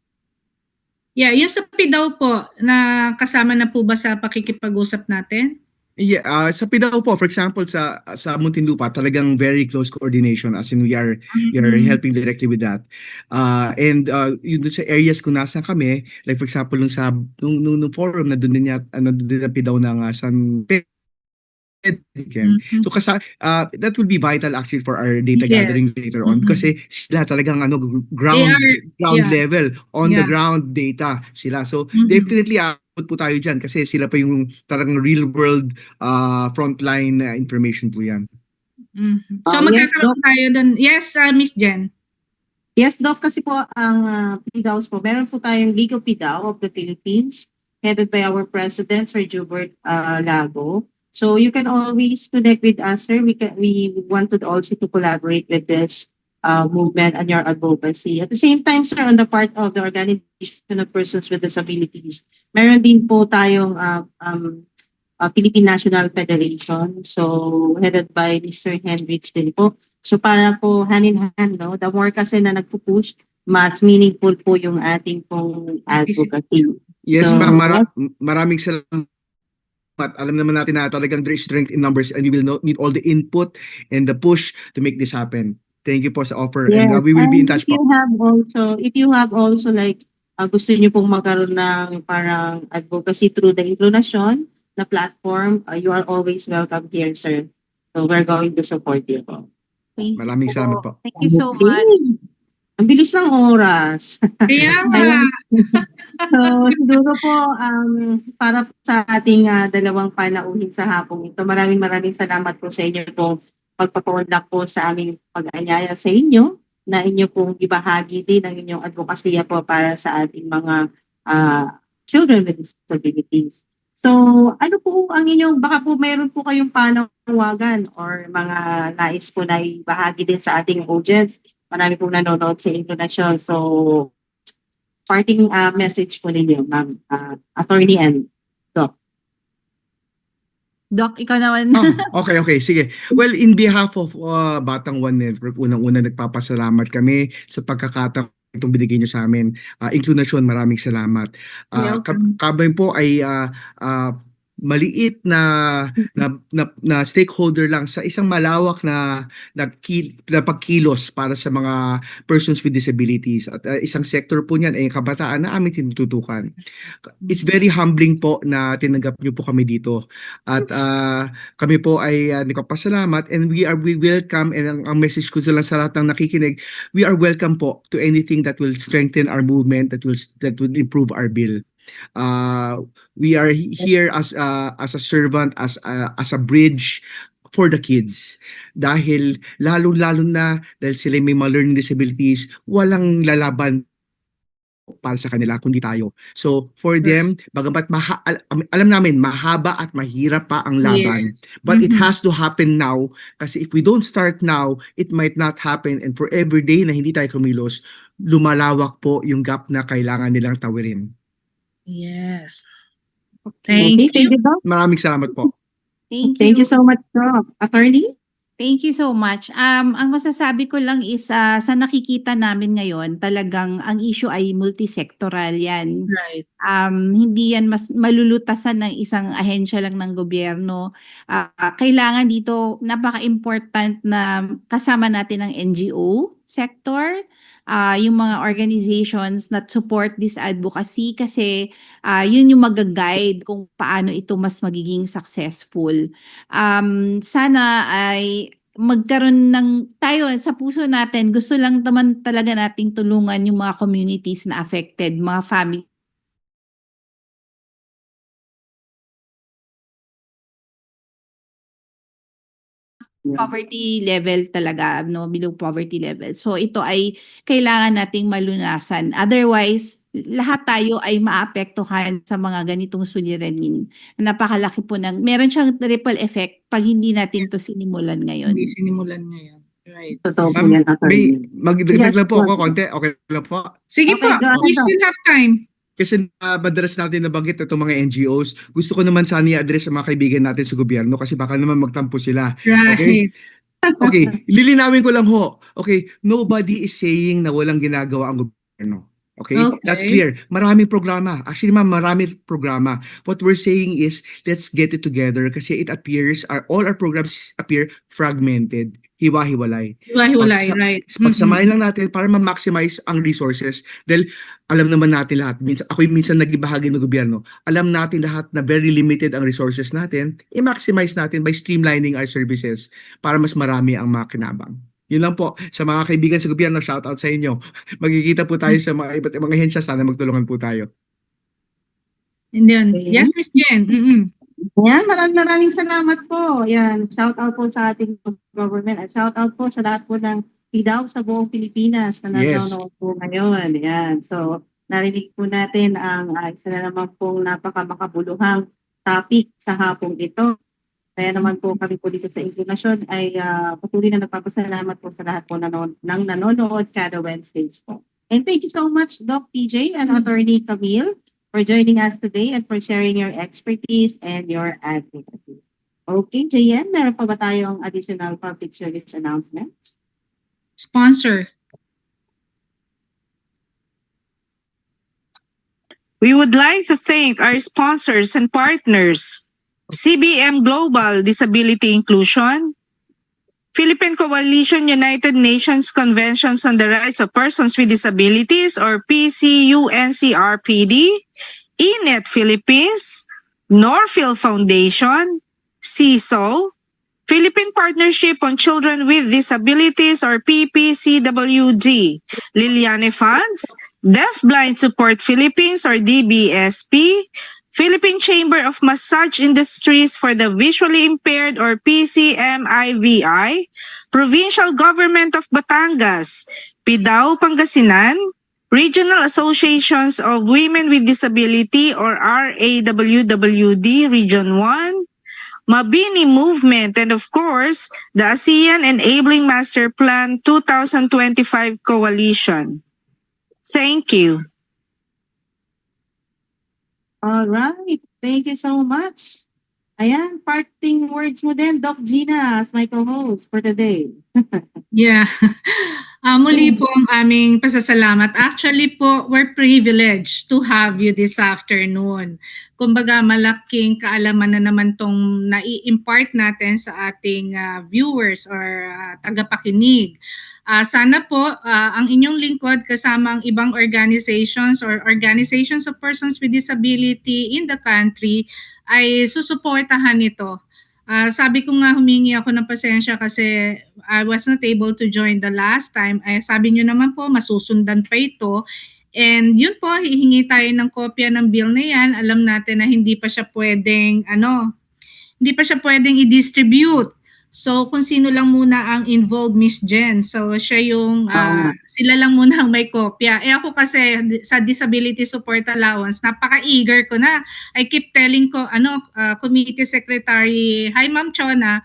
S2: Yeah, yung sa PDAO po, na kasama na po ba sa pakikipag-usap natin?
S4: Yeah, sa PDAO po, for example, sa Muntinlupa, talagang very close coordination as in we are helping directly with that. And yun dun sa areas kung nasa kami, like for example, nung forum na doon din na PDAO ng San Pedro. So that will be vital actually for our data gathering later on kasi sila talagang ground level on the ground data sila. So definitely po tayo dyan kasi sila pa yung talagang real world frontline information po yan.
S2: So magkakaroon tayo doon. Yes, Miss Jen.
S1: Yes, Doc, kasi po ang PDAOs po, meron po tayong League of PDAO of the Philippines headed by our President, Sir Jubert Lago. So you can always connect with us, sir. We wanted also to collaborate with this movement and your advocacy. At the same time, sir, on the part of the Organization of Persons with Disabilities, meron din po tayong Philippine National Federation, so headed by Mr. Hendricks din po. So para po hand in hand, the more kasi na nagpupush, mas meaningful po yung ating pong advocacy.
S4: Yes,
S1: So,
S4: ma'am. Maraming salamat. Alam naman natin na talagang there is strength in numbers and we will need all the input and the push to make this happen. Thank you po sa offer and
S1: yes.
S4: we will be in
S1: And
S4: touch po.
S1: if you have also like, gusto niyo pong magkaroon ng parang advocacy through the inclination na platform, you are always welcome here, sir. So we're going to support you po.
S3: Thank you
S4: Maraming
S3: po.
S4: salamat po.
S3: Thank you so
S1: Okay.
S3: much.
S1: Ang bilis ng oras.
S2: Kaya nga.
S1: Ayan. So, siguro po, para po sa ating dalawang panauhin sa hapong ito, maraming salamat po sa inyo po pagpapaunlak po sa aming pag-anyaya sa inyo na inyo pong ibahagi din ang inyong advokasya po para sa ating mga children with disabilities. So, ano po ang inyong, baka po mayroon po kayong panawagan or mga nais po na ibahagi din sa ating audience. Marami pong nanonood sa internasyon. So, parting message po ninyo, ma'am, Attorney and Doc.
S3: Doc, ikaw naman.
S4: Okay, sige. Well, in behalf of Batang One Network, unang-una nagpapasalamat kami sa pagkakataon itong binigay niyo sa amin. Inclination, maraming salamat.
S2: Welcome.
S4: Kami po ay maliit na stakeholder lang sa isang malawak na pagkilos para sa mga persons with disabilities at isang sector po niyan ay kabataan na aming tinututukan. It's very humbling po na tinanggap niyo po kami dito at kami po ay nagpapasalamat and we welcome and ang message ko lang sa lahat ng nakikinig, we are welcome po to anything that will strengthen our movement, that will improve our bill. We are here as a servant, as a bridge for the kids. Dahil lalo na dahil sila may mga learning disabilities, walang lalaban para sa kanila kundi tayo. So for them, bagamat alam namin mahaba at mahirap pa ang laban,
S2: Yes.
S4: but it
S2: Mhm.
S4: has to happen now kasi if we don't start now, it might not happen and for every day na hindi tayo kumilos, lumalawak po yung gap na kailangan nilang tawirin.
S2: Yes.
S1: Okay,
S2: Thank you.
S1: Doc.
S4: Maraming salamat po.
S1: Thank you so much, Doc. Attorney?
S3: Thank you so much. Ang masasabi ko lang is sa nakikita namin ngayon, talagang ang issue ay multisectoral yan.
S2: Right.
S3: Hindi yan mas malulutasan ng isang ahensya lang ng gobyerno. Kailangan dito napaka-important na kasama natin ang NGO sector, yung mga organizations that support this advocacy kasi yun yung mag-guide kung paano ito mas magiging successful. Sana ay magkaroon ng tayo sa puso natin, gusto lang naman talaga nating tulungan yung mga communities na affected, mga family poverty level talaga, no, below poverty level. So ito ay kailangan nating malunasan. Otherwise, lahat tayo ay maapektuhan sa mga ganitong suliranin. Napakalaki po meron siyang ripple effect pag hindi natin to sinimulan ngayon.
S2: Hindi sinimulan ngayon. Right.
S1: Totoo po
S4: Ma'am,
S1: yan, Attorney.
S4: magdagdag lang po
S1: Yes,
S4: ako konti. Okay lang po.
S2: Sige
S1: Okay,
S2: po,
S1: go ahead,
S2: we
S1: Doc.
S2: still have time.
S4: Kasi madalas natin nabanggit itong mga NGOs. Gusto ko naman sana i-address sa mga kaibigan natin sa gobyerno kasi baka naman magtampo sila. Okay?
S2: Right.
S4: Okay, lilinawin ko lang ho. Okay, nobody is saying na walang ginagawa ang gobyerno. Okay? That's
S2: Okay.
S4: clear. Maraming programa. Actually, ma'am, maraming programa. What we're saying is, let's get it together kasi it appears, all our programs appear fragmented, hiwa-hiwalay.
S2: Hiwa-hiwalay, right.
S4: Pagsamahin lang natin para ma-maximize ang resources. Dahil alam naman natin lahat, minsan naging bahagi ng gobyerno, alam natin lahat na very limited ang resources natin, i-maximize natin by streamlining our services para mas marami ang makinabang. Yun lang po. Sa mga kaibigan sa gobyerno, shout out sa inyo. Magkikita po tayo sa mga iba't ibang ahensya. Sana magtulungan po tayo.
S2: And then,
S1: Okay.
S2: yes, Miss Jen.
S1: Yan, maraming salamat po. Yan, shout out po sa ating government at shout out po sa lahat po ng PDAW sa buong Pilipinas na
S4: Yes.
S1: nanonood po ngayon. Yan, so narinig po natin ang isa na naman pong napakamakabuluhang topic sa hapong ito. Kaya naman po kami po dito sa Inclination ay patuloy na nagpapasalamat po sa lahat po ng nanonood kada Wednesdays po. And thank you so much, Doc PJ and Attorney Camille, for joining us today and for sharing your expertise and your advocacy. Okay, JM, meron pa ba tayong additional public service announcements?
S2: Sponsor.
S8: We would like to thank our sponsors and partners, CBM Global Disability Inclusion, Philippine Coalition United Nations Conventions on the Rights of Persons with Disabilities or PCUNCRPD, ENET Philippines, Norfield Foundation, CISO, Philippine Partnership on Children with Disabilities or PPCWD, Liliane Funds, Deaf Blind Support Philippines or DBSP, Philippine Chamber of Massage Industries for the Visually Impaired or PCMIVI, Provincial Government of Batangas, PIDAO Pangasinan, Regional Associations of Women with Disability or RAWWD Region 1, Mabini Movement, and of course, the ASEAN Enabling Master Plan 2025 Coalition. Thank you.
S1: All right. Thank you so much. Ayan, parting words mo din, Doc Gina, as my co-host for today.
S2: Yeah. Muli po ang aming pasasalamat. Actually po, we're privileged to have you this afternoon. Kumbaga, malaking kaalaman na naman tong nai-impart natin sa ating viewers or tagapakinig. Sana po ang inyong lingkod kasama ang ibang organizations or organizations of persons with disability in the country ay susuportahan ito. Sabi ko nga humingi ako ng pasensya kasi I was not able to join the last time. Sabi nyo naman po masusundan pa ito. And yun po, hihingi tayo ng kopya ng bill na yan. Alam natin na hindi pa siya pwedeng i-distribute. So kung sino lang muna ang involved, Miss Jen. So siya yung sila lang muna ang may kopya. Ako kasi sa Disability Support Allowance, napaka-eager ko na. I keep telling ko Committee Secretary, hi Ma'am Chona.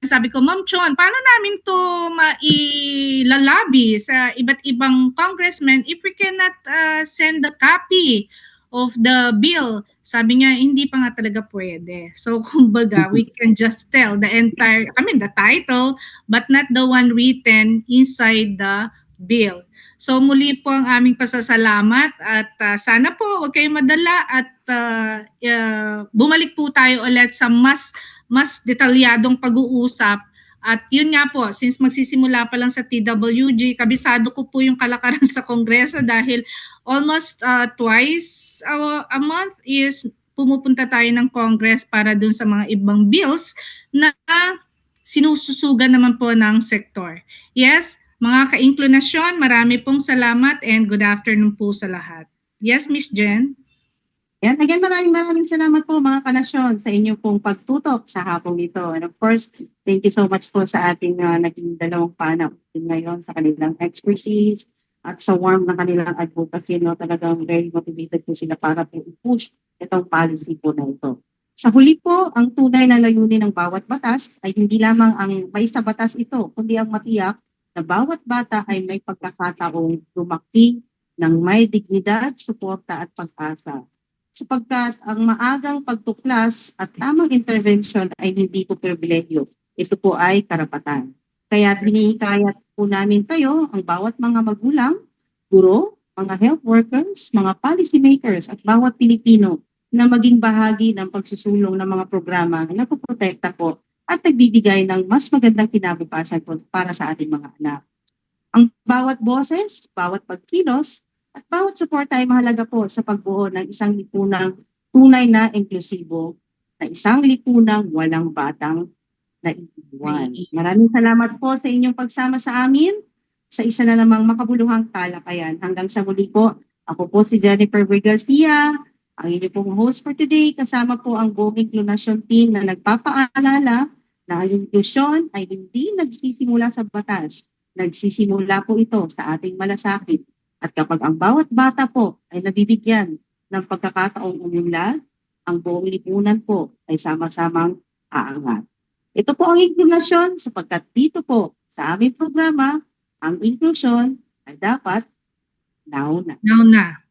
S2: Sabi ko, Ma'am Chon, paano namin to mailalabi sa iba't ibang congressmen if we cannot send a copy of the bill? Sabi niya, hindi pa nga talaga pwede. So, kumbaga, we can just tell the title, but not the one written inside the bill. So, muli po ang aming pasasalamat at sana po huwag kayong madala at bumalik po tayo ulit sa mas detalyadong pag-uusap. At yun nga po, since magsisimula pa lang sa TWG, kabisado ko po yung kalakaran sa Kongreso dahil almost twice a month is pumupunta tayo ng Congress para dun sa mga ibang bills na sinususugan naman po ng sektor. Yes, mga ka-inklinasyon, marami pong salamat and good afternoon po sa lahat. Yes, Miss Jen?
S1: Yan, again, maraming salamat po mga kanasyon sa inyong pong pagtutok sa hapong ito. And of course, thank you so much po sa ating naging dalawang panel ngayon sa kanilang expertise at sa warm ng kanilang advocacy. Talagang very motivated po sila para po i-push itong policy po na ito. Sa huli po, ang tunay na layunin ng bawat batas ay hindi lamang ang may sa batas ito, kundi ang matiyak na bawat bata ay may pagkakataong lumaki ng may dignidad, suporta at pag-asa. Sapagkat ang maagang pagtuklas at tamang intervention ay hindi po pribilehyo. Ito po ay karapatan. Kaya hinihikayat po namin kayo, ang bawat mga magulang, guro, mga health workers, mga policy makers at bawat Pilipino na maging bahagi ng pagsusulong ng mga programa na poprotekta po at nagbibigay ng mas magandang kinabukasan po para sa ating mga anak. Ang bawat boses, bawat pagkilos, at bawat suporta ay mahalaga po sa pagbuo ng isang lipunang tunay na inklusibo, na isang lipunang walang batang naiiwan. Maraming salamat po sa inyong pagsama sa amin sa isa na namang makabuluhang talakayan. Hanggang sa muli po, ako po si Jennifer V. Garcia, ang inyong pong host for today. Kasama po ang buong Inclusion team na nagpapaalala na ang inklusyon ay hindi nagsisimula sa batas. Nagsisimula po ito sa ating malasakit. At kapag ang bawat bata po ay nabibigyan ng pagkakataong umunlad, ang buong lipunan po ay sama-samang aangat. Ito po ang inklusyon sapagkat dito po sa aming programa, ang inklusyon ay dapat nauna.
S2: Nauna.